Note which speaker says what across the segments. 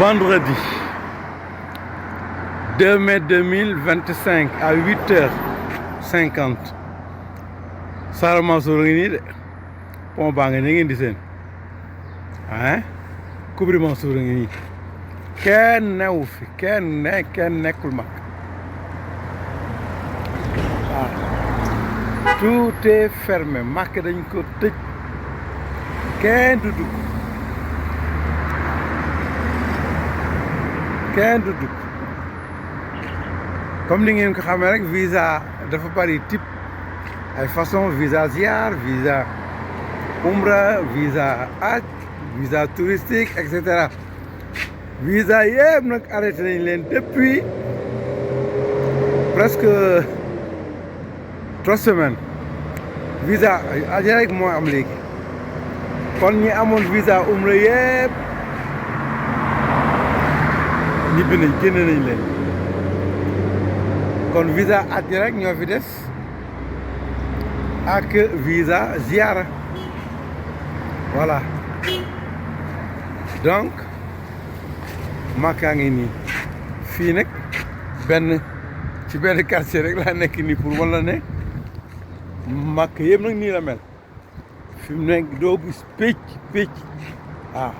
Speaker 1: vendredi 2 mai 2025 à 8h50 Sara Mansour ngi nii de pont baa ngi ni ngeen di seen Kubri Mansour ngi nii kenn newu fi kenn nekkul mag tout est fermé Makka dañ ko tëj kenn du dugg comme ni ngeen ko xamee rek visa dafa bari type ay façon visa ziar visa umra visa hajj visa touristique et cetera visa yëpp nag arrêté nañ leen depuis presque 3 semaines visa hajj rek moo am léegi kon ñi amoon visa umra yëpp ñibbi nañ génn nañ leen kon visa hajj rek ñoo fi des ak visa ziara voilà donc Makka ngi nii fii nag ci benn quartier rek laa nekk nii pour wala ne Makka yëpp nag nii la mel fi mu nekk doo gis pécc waaw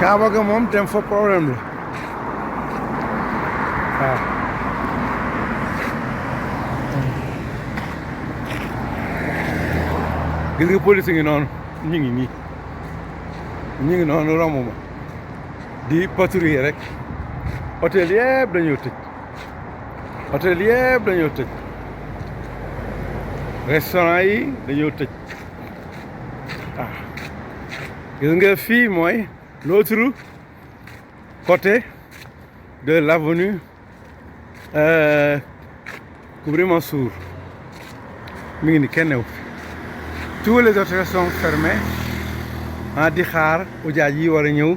Speaker 1: Kaaba ga moom dem fa problème la waaw gis nga police ngi noonu ñu ngi noonu romb ma di patrouiller rek hôtel yëpp dañoo tëj restaurant yi dañoo tëj gis nga fii mooy l'autre côté de l'avenue Kubri Mansour mi ngi ni kenn newu fi tous les hôtels sont fermés di xaar ujaaj yi war a ñëw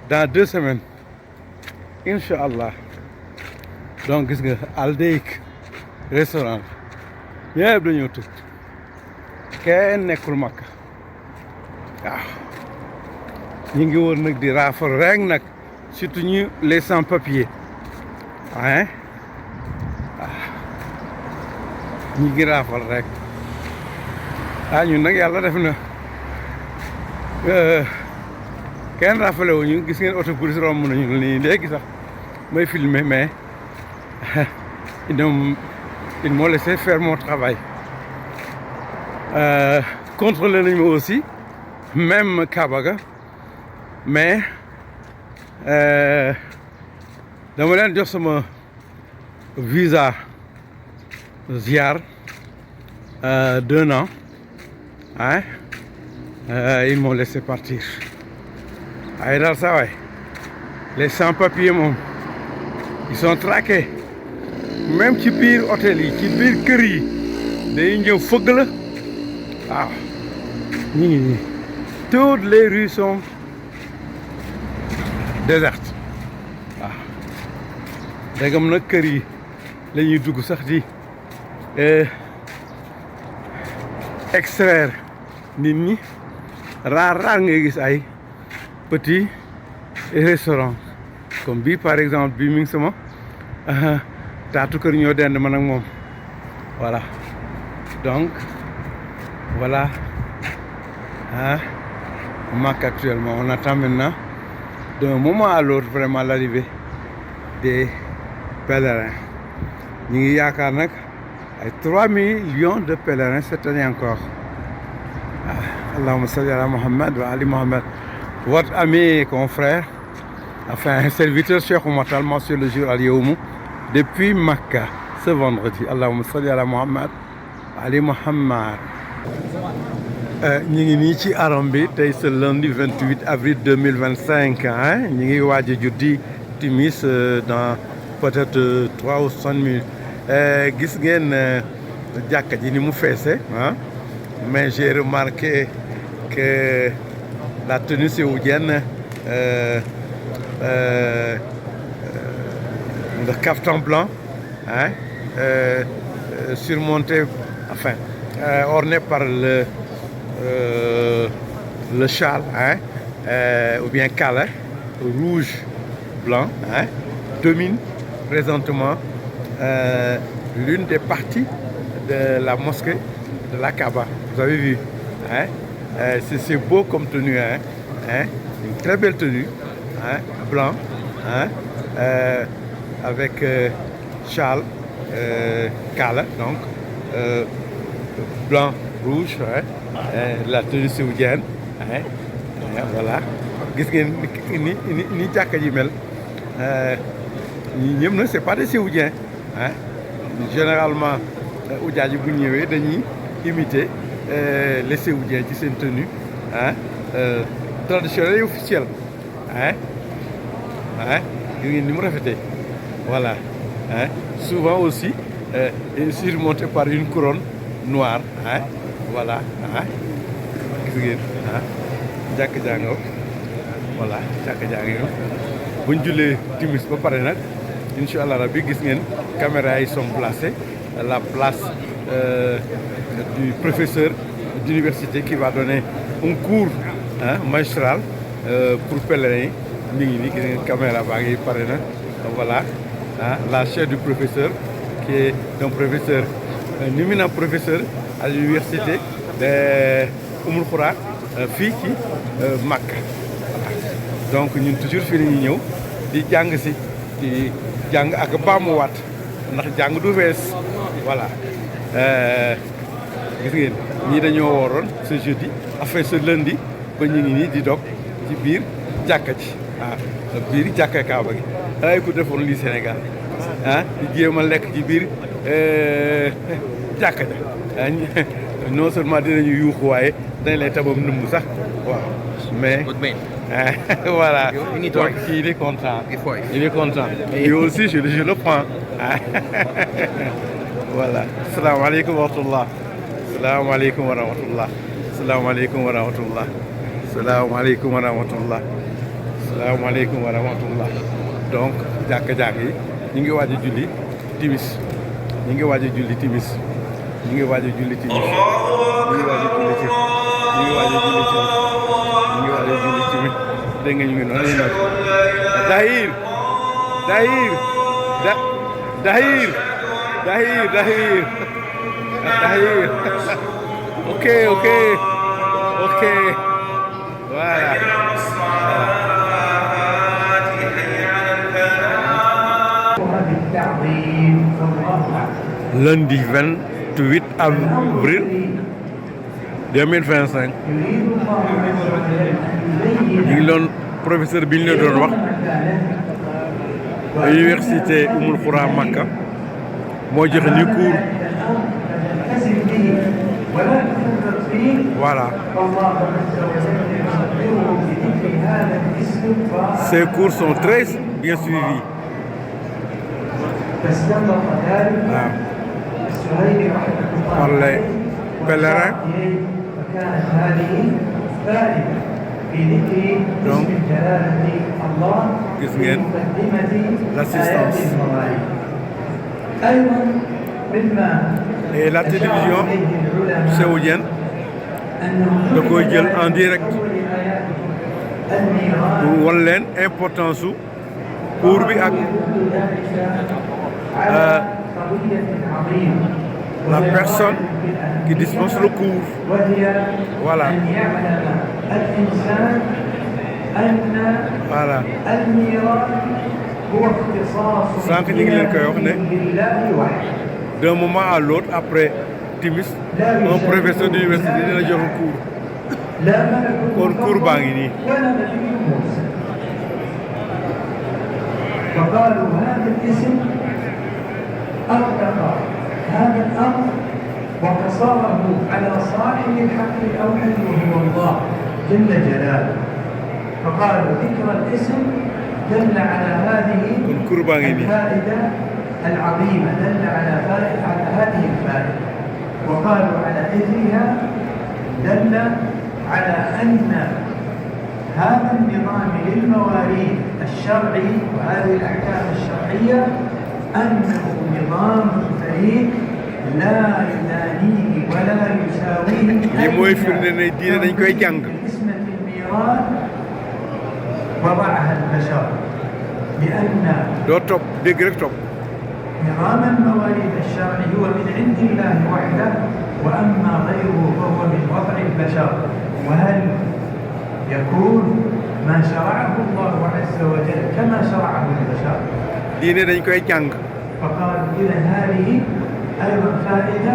Speaker 1: dans 2 semaines incha allah donc gis nga Aldeik restaurant yëpp dañoo tëj kenn nekkul Makka waaw ñu ngi woon nag di raafal rek nag surtout ñu les sans papiers ñu ngi raafal rek ñun nag yàlla def na kenn raafale wu ñu gis ngeen auto police romb nañu nii léegi sax may filmer mais ils m'ont laissé faire mon travail contrôlé nañu ma aussi même Kaaba ga mais dama leen jox sama visa ziar d'1 an ils m'ont laissé partir ay daal saa waay les sans-papiers moom ils sont traqués même ci biir hôtel yi ci biir kër yi day ñëw fëgg la waaw ñu ngi nii toutes les rues sont désertes waaw dégam nag kër yi la ñuy dugg sax di extraire nit ñi rare ngay gis ay petits restaurants comme bii par exemple bii mi ngi sama taatu kër ñoo dend man ak moom voilà donc voilà Makka actuellement on attend maintenant d'un moment à l'autre vraiment l'arrivée des pèlerins ñu ngi yaakaar nag ay 3 millions de pèlerins cette année encore Allahumma salli ala Muhammad wa ali Muhammad. Votre ami et confrère, enfin serviteur Cheikh Oumar Tall sur le jour al-Yawm depuis Makka ce vendredi. Allahumma salli ala Muhammad wa ali Muhammad. ñu ngi nii ci aram bi tey ce lundi 28 avril 2025 ñu ngi waaj a juddi timis dans peut-être 3 ou 5 minutes gis ngeen jàkka ji ni mu feese mais j'ai remarqué que la tenue saoudienne le caftan blanc surmonté, enfin orné par le châle, hein, ou bien kala, rouge, blanc, hein, domine présentement l'une des parties de la mosquée de la Kaaba. Vous avez vu, hein? C'est beau comme tenue, hein? Une très belle tenue, hein? Blanc, hein? Avec châle, kala, donc blanc, rouge, hein? La tenue saoudienne, hein? Voilà. Gis ngeen ni jàkka ji mel ñëpp nag c'est pas des saoudiens, hein? Généralement ujaaj bu ñëwee dañuy imiter les saoudiens ci seen tenue, hein? Traditionnelle et officielle, hein? Gis ngeen ni mu rafetee, voilà, hein? Souvent aussi surmonté par une couronne noire, hein? Voilà, hein? Gis ngeen, hein? Jàkka jàngoo, voilà, jàkka jàngoo bu ñu jullee timis ba pare nag incha allah rabbi gis ngeen caméras yi sont placées à la place du professeur d'université qui va donner un cours, hein, magistral pour pèlerins yi. Mi ngi nii gis ngeen caméra baa ngi pare na, voilà, hein, la chaire du professeur qui est un professeur, un éminent professeur à l'université de Oumoul Khoura fii ci Makka. Donc ñun toujours fii la ñuy ñëw di jàng si, di jàng ak baamuwaat ndax jàng du wees, voilà. Gis ngeen ñii dañoo wooroon ce jeudi, enfin ce lundi ba ñu ngi nii di dog ci biir jàkka ji, biir jàkka Kaaba gi. Ay ku defoon lii Sénégal, ah di jéem a lekk ci biir jàkka ja, non seulement dinañu yuuxu waaye dañ lay tabam nëmb sax, waaw, mais voilà, donc il est content, il est content, et aussi je le prends. Voilà, salam alaikum wa rahmatullah, salam alaikum wa rahmatullah, salam alaikum wa rahmatullah, salam alaikum wa rahmatullah, salam alaikum wa rahmatullah. Donc jàkka yi ñu ngi waaj a julli timis, ñu ngi waaj a julli timis, ñu ngi waaj a julli timis, ñu ngi waaj a julli timis, ñu ngi waaj a julli timis, ñu ngi waaj a julli timis. Dégg nga ñu ngi noonu la ñu Dahir Dahir Dahir Dahir Dahir Dahir ok ok ok voilà. Lundi 28 avril 2025 ñu ngi doon professeur bi ñu la doon wax université Oumoul Khoura Makka moo joxe ni cours, voilà. Ces cours sont très bien suivis. Par les pèlerins. Donc, gis ngeen l'assistance. Et la télévision saoudienne da koy jël en direct pour wan leen importance su cours bi ak la personne qui dispense le cours, voilà. Voilà. Sànq ñu ngi leen koy wax ne d'un moment à l'autre après timis un professeur d'université dina jox cours, kon cours baa ngi nii.
Speaker 2: فقالوا هذا الاسم أطلق هذا الأمر وقصره على صاحب الحق الأوحد وهو الله جل جلاله، فقالوا ذكر الاسم دل على هذه الفائدة العظيمة، دل على هذه الفائدة، وقالوا على إثرها دل على أن هذا النظام للمواريث الشرعي وهذه الأحكام الشرعية أنه نظام فريد لا يدانيه ولا يساويه
Speaker 1: li mooy firnde ne diine dañ koy jàng.
Speaker 2: قسمة الميراث وضعها البشر لأن
Speaker 1: doo topp dégg rek topp.
Speaker 2: نظام المواريث الشرعي هو من عند الله وحده وأما غيره فهو من وضع البشر. وهل يكون ما شرعه الله عز وجل كما شرعه البشر؟
Speaker 1: diine dañ koy jàng.
Speaker 2: فقال إذا هذه أيضا فائدة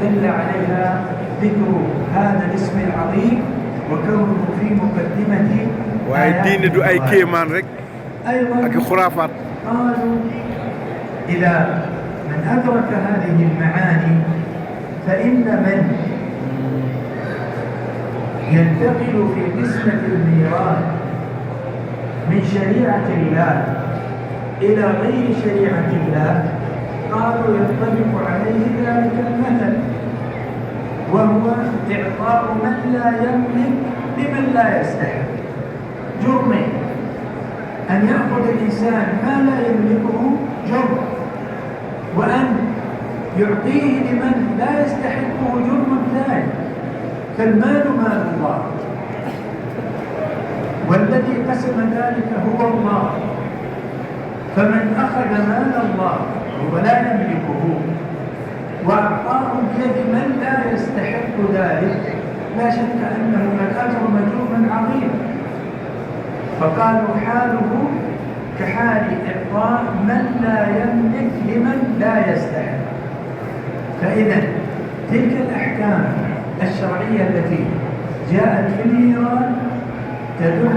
Speaker 2: دل عليها ذكر هذا الاسم العظيم وكونه في مقدمة
Speaker 1: waaye diine du ay kéemaan rek
Speaker 2: أيضا
Speaker 1: ak xuraafaat.
Speaker 2: قالوا إذا من أدرك هذه المعاني فإن من ينتقل في قسمة الميراث من شريعة الله إلى غير شريعة الله قالوا ينطبق عليه ذلك المثل وهو إعطاء من لا يملك لمن لا يستحق. جرمين: أن يأخذ الإنسان ما لا يملكه جرم، وأن يعطيه لمن لا يستحقه جرم ثاني. فالمال مال الله، والذي قسم ذلك هو الله، فمن أخذ مال الله وهو لا يملكه وأعطاه بيد من لا يستحق ذلك لا شك أنه قد أجرم جرما عظيما. فقالوا حاله كحال إعطاء من لا يملك لمن لا يستحق. فإذا تلك الأحكام الشرعية التي جاءت في الميراث تدل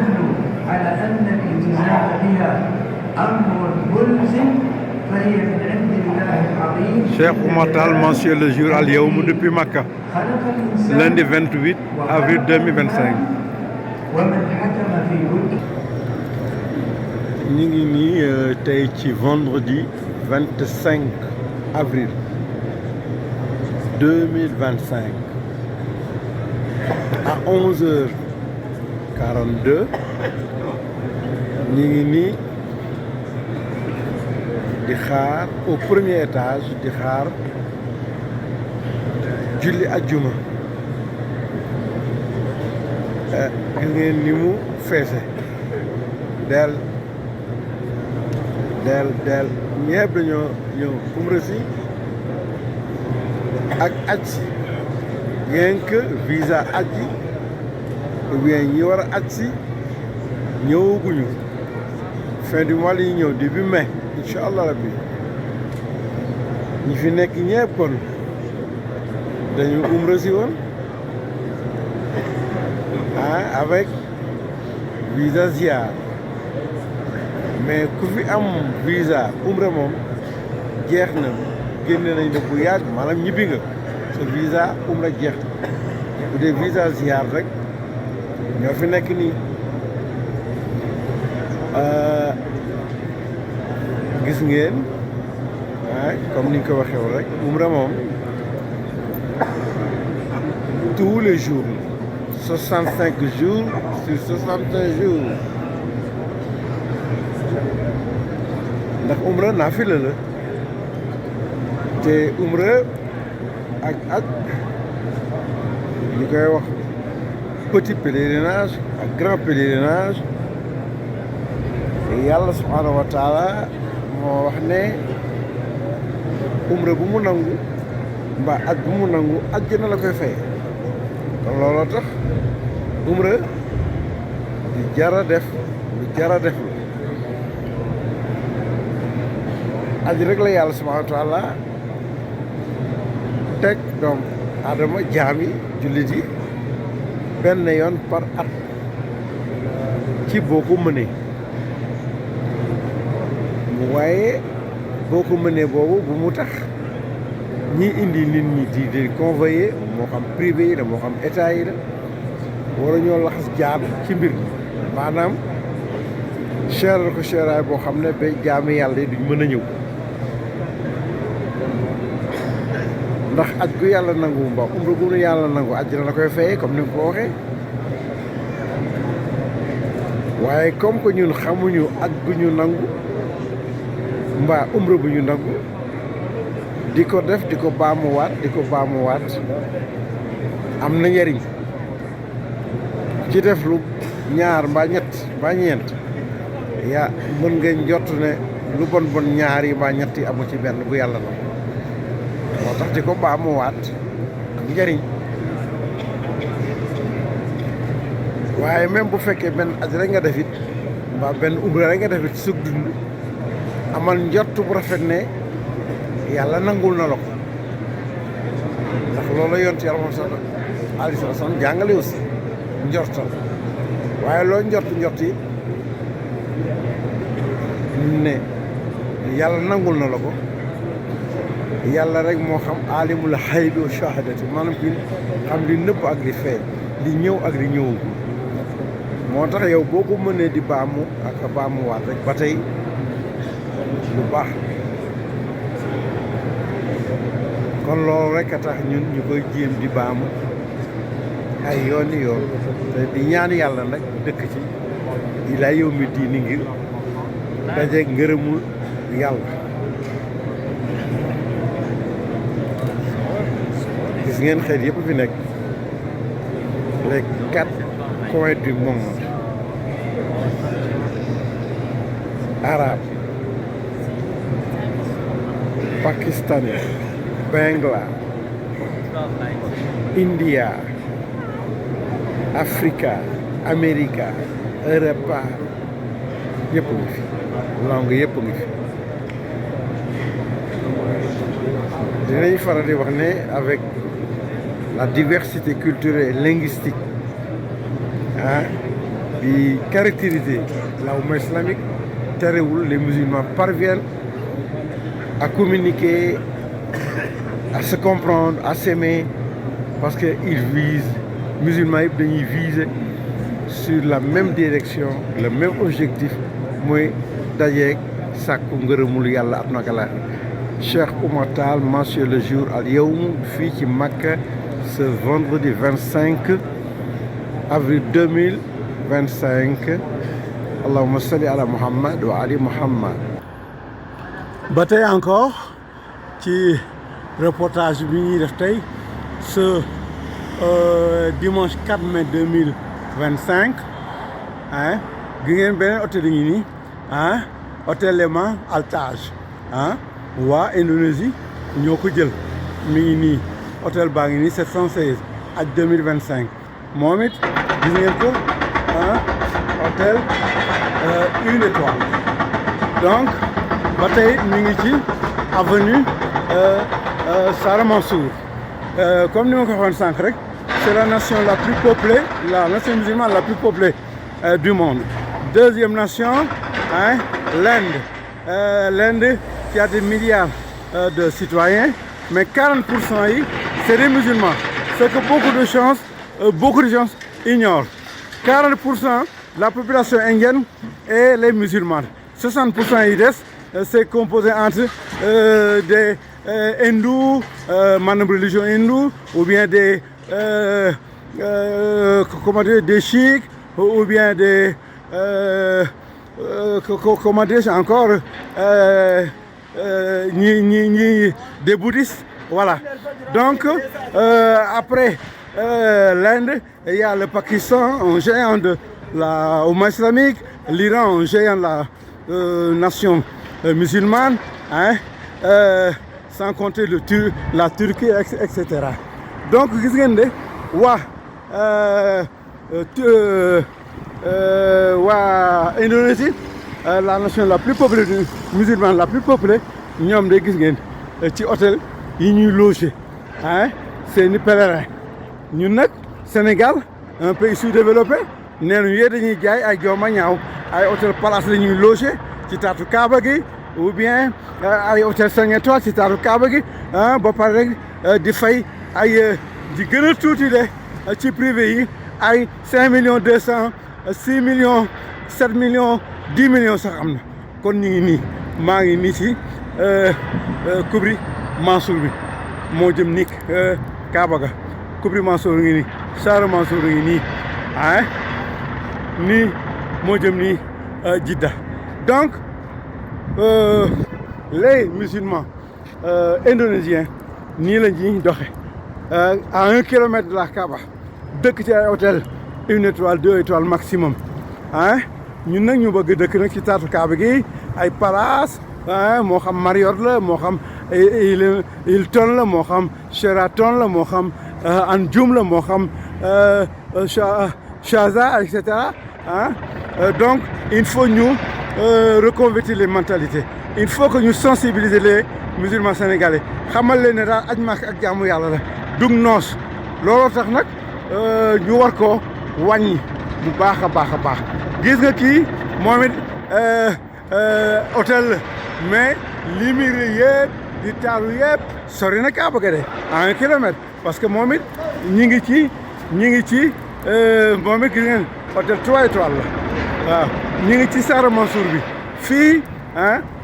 Speaker 2: على أن الالتزام بها أمر ملزم فهي من عند الله العظيم.
Speaker 1: Cheikh Oumar Tall mentionne le jour al-Yawm depuis Makka, lundi 28 avril 2025.
Speaker 2: ومن حكم في ود
Speaker 1: ñu ngi nii tey ci vendredi 25 avril 2025 à 11h42 ñu ngi nii di xaar au premier étage di xaar julli ajjuma. ngeen ni mu feese del ñëpp dañoo ñëw umra si ak aj si rien que visa aj yi ou bien ñi war a aj si ñëwaguñu fin du mois yi ñëw début mai incha allah rabbi ñi fi nekk ñëpp kon dañu umra si woon avec visa ziar. mais ku fi am visa umra moom jeex na génne nañ la bu yàgg maanaam ñibbi nga sa visa umra jeex na bu dee visa ziar rek ñoo fi nekk nii. gis ngeen comme ni ñu ko waxee woon rek umra moom tous les jours 65 jours sur 65 jours. ndax umra naafila la te umra ak ñu koy wax petit pèlerinage ak grand pèlerinage yàlla subhaanahu wa taala moo wax ne umra bu mu nangu mbaa aj bu mu nangu àjjana la koy fay. kon looloo tax umra di jara def lu jara def la. aji rek la yàlla subhaanahu wa taala teg doom adama jaami jullit yi benn yoon par at ci boo ko mënee waaye boo ko mënee boobu bu mu tax ñi indi nit ñi di convoyer moo xam privé yi la moo xam état yi la war a ñoo laxas jaar ci mbir maanaam cheral ko cheraay boo xam ne ba jaami yàlla yi duñ mën a ñëw. ndax aj gu yàlla nangu mbaa umra gu yàlla nangu àjjana la koy fayee comme ni nga ko waxee waaye comme que ñun xamuñu aj gu ñu nangu mbaa umra bu ñu nangu di ko def di ko baamuwaat am na njëriñ ci def lu ñaar mbaa ñett mbaa ñeent yaa mën nga njott ne lu bon bon ñaar yi mbaa ñett yi amu ci benn bu yàlla la moo tax di ko baamuwaat am njëriñ waaye même bu fekkee benn aj rek nga def it mbaa benn umra rek nga def it sug dund amal njott bu rafet ne yàlla nangul na la ko ndax loolu yonent yàlla moom sax alayhi salaam jàngale aussi njortal waaye loo njort yi ne yàlla nangul na la ko yàlla rek moo xam alimul xaybi wa shahadati maanaam ki xam li nëbb ak li feeñ li ñëw ak li ñëwagul moo tax yow boo ko mënee di baamu ak baamuwaat rek ba tey lu baax kon loolu rek a tax ñun ñu koy jéem di baamu ay yooni yoon te di ñaan yàlla nag dëkk ci ilaa yow mi diini ngir dajeeg ngërëmul yàlla gis ngeen xeet yëpp fi nekk les 4 coins du monde arabe pakistanais Bangla India Africa America Europa yëpp ngi fi langue yëpp ngi fi dinañ faral di wax ne avec la diversité culturelle et linguistique bi caractériser la umma islamique terewul les musulmans parviennent à communiquer à se comprendre à s'aimer parce que ils visent musulmans yëpp dañuy viser sur la même direction le même objectif mooy dajeeg sàkku ngërëmul yàlla at naka la Cheikh Oumar Tall mentionne le jour al yawm fii ci Makka ce vendredi 25 avril 2025 allahumma salli ala Muhammad wa ali Muhammad. ba tey encore ci reportage bi ñuy def tey ce dimanche 4 mai 2025 gi ngeen beneen hôtel yi nii hôtel Leman Al Taj waa Indonésie ñoo ko jël mi ngi nii hôtel baa ngi nii 716 ak 2025 moom it gis ngeen ko hôtel 1 étoile donc ba tey mi ngi ci avenue Sara Mansour comme ni ma ko waxoon sànq rek c'est la nation la plus peuplée la nation musulmane la plus peuplée du monde. Deuxième nation l'Inde l'Inde qui a des milliards de citoyens mais 40% yi c'est des musulmans ce que beaucoup de gens ignorent 40% de la population indienne est les musulmans 60% yi des c'est composé entre des hindous maanaam religion hindoue ou bien des comment dire des chiites ou bien des comment dire encore des bouddhistes voilà donc après l'Inde il y a le Pakistan un géant de la umma islamique l'Iran un géant de la nation musulmane sans compter la Turquie etc donc gis ngeen de waa Indonésie la nation la plus peuplée musulmane la plus peuplée ñoom de gis ngeen ci hôtel yi ñuy loger seeni pèlerin ñun nag Sénégal un pays sous-développé nee nañu yee dañuy jaay ay jooma ñaaw ay hôtel palace la ñuy loger ci taatu Kaaba gi ou bien ay hôtel 5 étoiles ci taatu Kaaba gi ba pare rek di fay ay di gën a tuuti de ci privé yi ay 5 millions 200 6 millions 7 millions 10 millions sax am na kon ñu ngi nii maa ngi nii ci Kubri Mansour bi moo jëm ni Kaaba ga Kubri Mansour ngi nii Sara Mansour ngi nii nii moo jëm nii Jidda donc les musulmans indonésien nii la ñuy doxe à 1 kilomètre de la Kaaba dëkk ci ay hôtel 1 étoile 2 étoiles maximum ah ñun nag ñu bëgg dëkk nag ci taatu Kaaba gi ay palace moo xam Marriott la moo xam Hilton la moo xam Sheraton la moo xam Anjum la moo xam Sharjah et cetera donc il faut ñu reconvertir les mentalités il faut que ñu sensibiliser les musulmans sénégalais xamal leen ne daal aj Makka ak jaamu yàlla la dug noos looloo tax nag ñu war ko wàññi bu baax a baax a baax gis nga kii moom it hôtel la mais li muy rëy yëpp di taaru yëpp sori na Kaaba ga de à 1 kilomètre parce que moom it ñi ngi ci moom it gis ngeen hôtel 3 étoiles la waaw ñi ngi ci Sara Mansour bi fii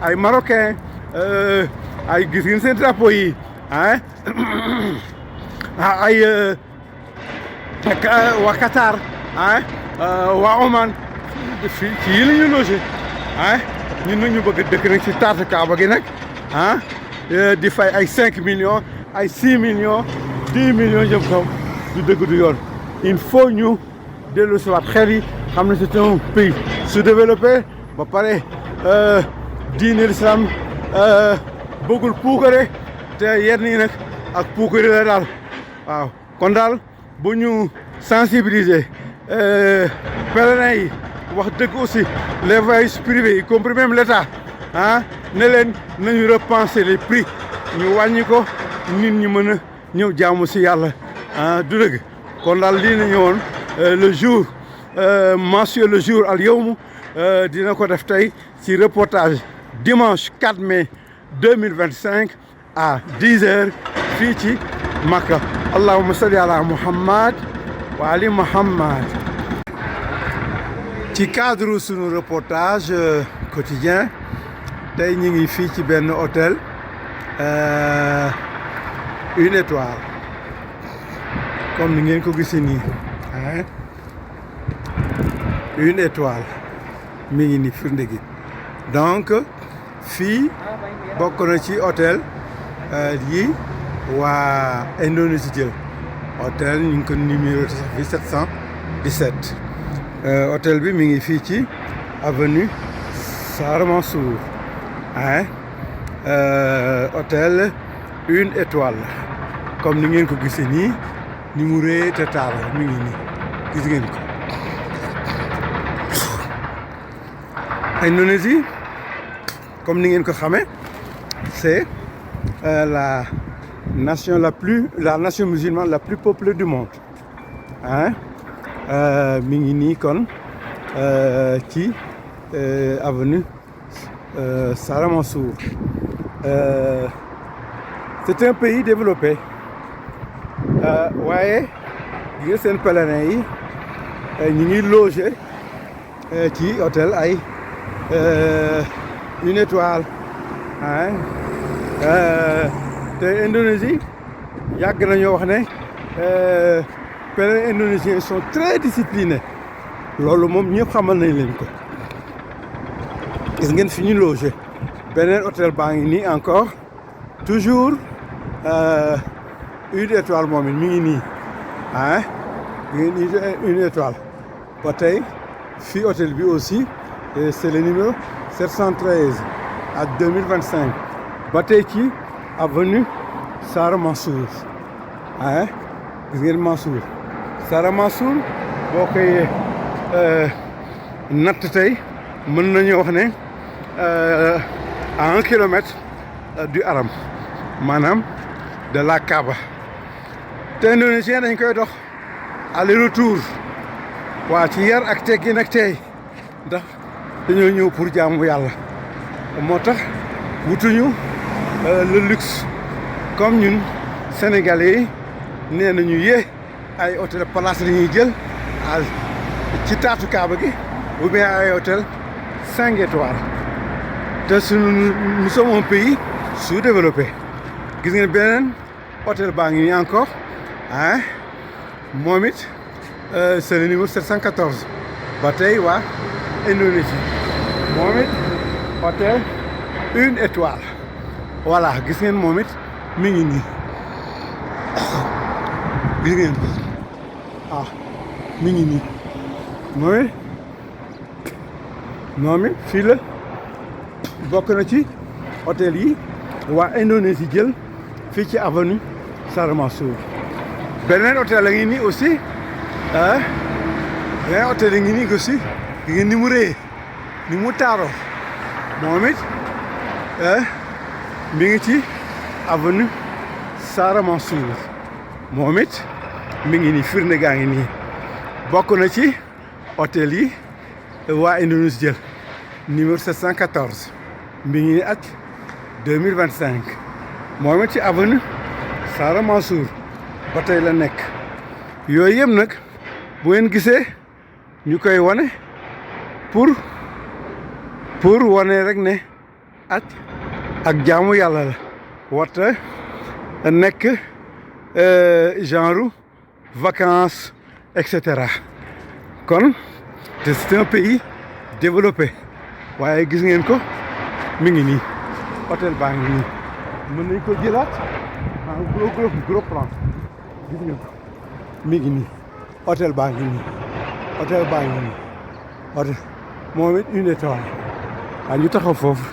Speaker 1: ay marocain ay gis ngeen seen drapeau yi ay waa Qatar waa Oman fii ci yi la ñu logé ñun nag ñu bëgg dëkk nag ci taatu Kaaba gi nag di fay ay 5 millions ay 6 millions 10 millions jëm kaw du dëgg du yoon il faut ñu dellu si waat xel yi xam ne c'est un pays sous-développé ba pare diine l'islam bëggul puukare te yenn yi nag ak puukare la daal waaw kon daal bu ñu sensibiliser pèlerins yi wax dëgg aussi les voyages privés y compris même l'État ne leen nañu repenser les prix ñu wàññi ko nit ñi mën a ñëw jaamu si yàlla du dëgg kon daal lii na ñëwoon le jour mensuel le jour al yawm dina ko def tey ci reportage dimanche 4 mai 2025 à 10 heures fii ci Makka allahumma salli ala Muhammad wa ali Muhammad ci cadre sunu reportage quotidien tey ñu ngi fii ci benn hôtel 1 étoile comme ni ngeen ko gisee nii 1 étoile mi ngi ni firnde gi donc fii bokk na ci hôtel yi waa Indonésie jël hôtel ñu ngi ko numéro sax fi 717 hôtel bi mi ngi fii ci avenue Sara Mansour hôtel 1 étoile comme ni ngeen ko gisee nii ni mu rëy te taar mi ngi nii gis ngeen ko Indonésie comme ni ngeen ko xamee c'est la nation musulmane la plus peuplée du monde mi ngi nii kon ci avenue Sara Mansour c'est un pays développé waaye gis nga seen pèlerins yi ñu ngi logé ci hôtel ay 1 étoile te Indonésie yàgg nañoo wax ne pèlerins indonésiens sont très disciplinés loolu moom ñëpp xamal nañ leen ko gis ngeen fi ñu logé beneen hôtel baa ngi nii encore toujours 1 étoile moom it mi ngi nii mi ngi nii 1 étoile ba tey fii hôtel bi aussi c'est le numéro 713 à 2025 ba tey ci avenue Sara Mansour gis ngeen Mansour Sara Mansour boo koy natt tey mën nañu wax ne à 1 kilomètre du haram maanaam de la Kaaba te indonésien dañ koy dox aller retour waa ci yar ak teggin ak tey ndax dañoo ñëw pour jaamu yàlla moo tax wutuñu le luxe comme ñun sénégalais yi nee nañu ay hôtel place la ñuy jël ci taatu Kaaba gi ou bien ay hôtel 5 étoiles te nous sommes un pays sous-développé gis ngeen beneen hôtel baa ngi nii encore moom it c'est le numéro 714 ba tey waa Indonésie moom it hôtel 1 étoile voilà gis ngeen moom it mi ngi nii gis ngeen mi ngi nii moom it fii la bokk na ci hôtel yi waa Indonésie jël fii ci avenue Sara Mansour beneen hôtel la ngi nii aussi beneen hôtel la ngi nii aussi gi ngeen ni mu rëyee ni mu taaroo moom it mi ngi ci avenue Sara Mansour moom it mi ngi nii firnde gaa ngi nii bokk na ci hôtel yi waa Indonésie jël numéro 714 mi ngi ak 2025 moom it ci avenue Sara Mansour ba tey la nekk yooyu yëpp nag bu ngeen gisee ñu koy wane pour wane rek ne ak jaamu yàlla la warta nekk genre vacances et cetera kon te c'est un pays développé waaye gis ngeen ko mi ngi nii hôtel baa ngi nii mën nañ ko jëlaat gros plan gis ngeen ko mi ngi nii hôtel baa ngi nii hôtel moom it une étoile waaye ñu taxaw foofu